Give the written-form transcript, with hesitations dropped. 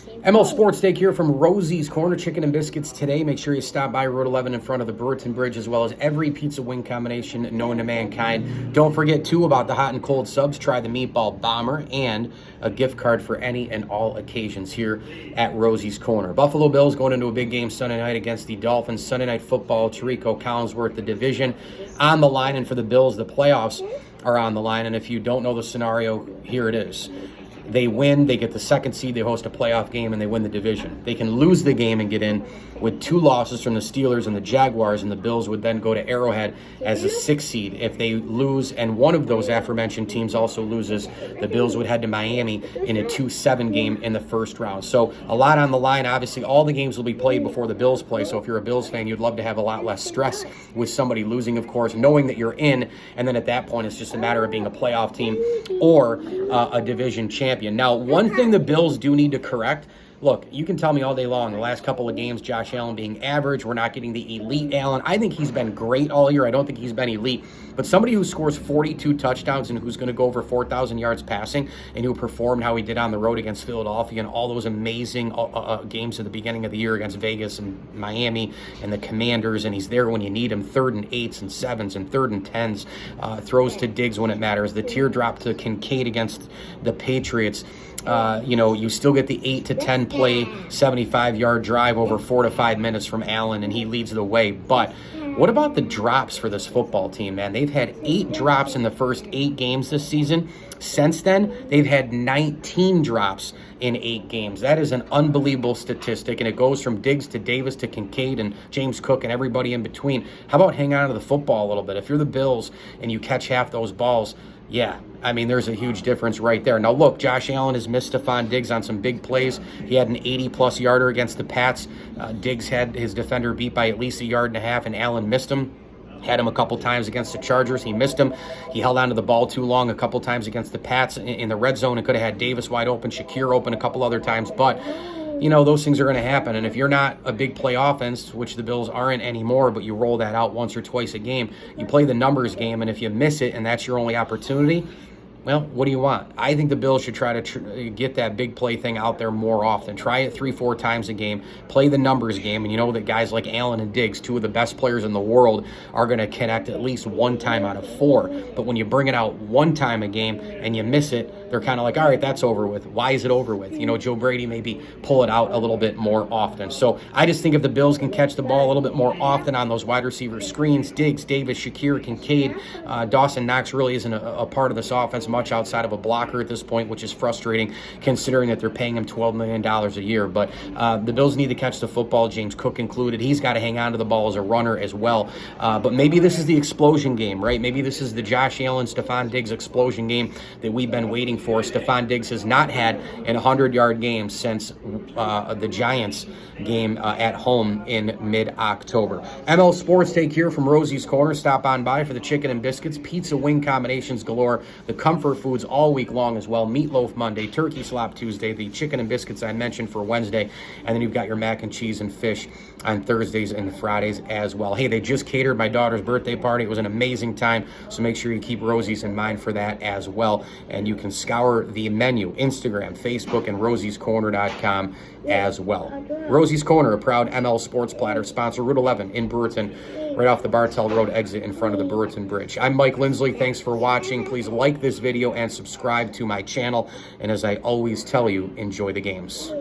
ML Sports Take here from Rosie's Corner Chicken and Biscuits today. Make sure you stop by Road 11 in front of the Brewerton Bridge, as well as every pizza wing combination known to mankind. Don't forget, too, about the hot and cold subs. Try the Meatball Bomber and a gift card for any and all occasions here at Rosie's Corner. Buffalo Bills going into a big game Sunday night against the Dolphins. Sunday Night Football, Tarico Collinsworth, the division on the line. And for the Bills, the playoffs are on the line. And if you don't know the scenario, here it is. They win, they get the second seed, they host a playoff game, and they win the division. They can lose the game and get in with 2 losses from the Steelers and the Jaguars, and the Bills would then go to Arrowhead as a 6th seed. If they lose and one of those aforementioned teams also loses, the Bills would head to Miami in a 2-7 game in the first round. So a lot on the line. Obviously, all the games will be played before the Bills play, so if you're a Bills fan, you'd love to have a lot less stress with somebody losing, of course, knowing that you're in, and then at that point, it's just a matter of being a playoff team or a division champion. Now, one thing the Bills do need to correct, look, you can tell me all day long, the last couple of games, Josh Allen being average, we're not getting the elite Allen. I think he's been great all year. I don't think he's been elite. But somebody who scores 42 touchdowns and who's going to go over 4,000 yards passing and who performed how he did on the road against Philadelphia and all those amazing games at the beginning of the year against Vegas and Miami and the Commanders, and he's there when you need him, 3rd and 8s and 7s and 3rd and 10s, throws to Diggs when it matters, the teardrop to Kincaid against the Patriots. You still get the 8 to 10 play, 75-yard drive over 4 to 5 minutes from Allen, and he leads the way. But what about the drops for this football team, man? They've had 8 drops in the first 8 games this season. Since then, they've had 19 drops in 8 games. That is an unbelievable statistic, and it goes from Diggs to Davis to Kincaid and James Cook and everybody in between. How about hang on to the football a little bit? If you're the Bills and you catch half those balls, yeah, I mean, there's a huge difference right there. Now, look, Josh Allen has missed Stephon Diggs on some big plays. He had an 80-plus yarder against the Pats. Diggs had his defender beat by at least 1.5 yards, and Allen missed him. Had him a couple times against the Chargers. He missed him. He held on to the ball too long a couple times against the Pats in the red zone and could have had Davis wide open, Shakir open a couple other times. But those things are going to happen. And if you're not a big play offense, which the Bills aren't anymore, but you roll that out once or twice a game, you play the numbers game, and if you miss it and that's your only opportunity, well, what do you want? I think the Bills should try to get that big play thing out there more often. Try it 3-4 times a game. Play the numbers game. And you know that guys like Allen and Diggs, 2 of the best players in the world, are going to connect at least 1 time out of 4. But when you bring it out 1 time a game and you miss it, they're kind of like, all right, that's over with. Why is it over with? Joe Brady maybe pull it out a little bit more often. So I just think if the Bills can catch the ball a little bit more often on those wide receiver screens, Diggs, Davis, Shakir, Kincaid, Dawson Knox really isn't a part of this offense much outside of a blocker at this point, which is frustrating considering that they're paying him $12 million a year. But the Bills need to catch the football, James Cook included. He's got to hang on to the ball as a runner as well. But maybe this is the explosion game, right? Maybe this is the Josh Allen, Stephon Diggs explosion game that we've been waiting for. Stephon Diggs has not had an 100-yard game since the Giants game at home in mid-October. ML Sports Take here from Rosie's Corner. Stop on by for the chicken and biscuits, pizza wing combinations galore, the comfort foods all week long as well, meatloaf Monday, turkey slop Tuesday, the chicken and biscuits I mentioned for Wednesday, and then you've got your mac and cheese and fish on Thursdays and Fridays as well. Hey, they just catered my daughter's birthday party. It was an amazing time, so make sure you keep Rosie's in mind for that as well. And you can scour the menu, Instagram, Facebook, and rosiescorner.com as well. Rosie's Corner, a proud ML Sports Platter sponsor, Route 11 in Brewerton, right off the Bartell Road exit in front of the Brewerton Bridge. I'm Mike Lindsley. Thanks for watching. Please like this video and subscribe to my channel. And as I always tell you, enjoy the games.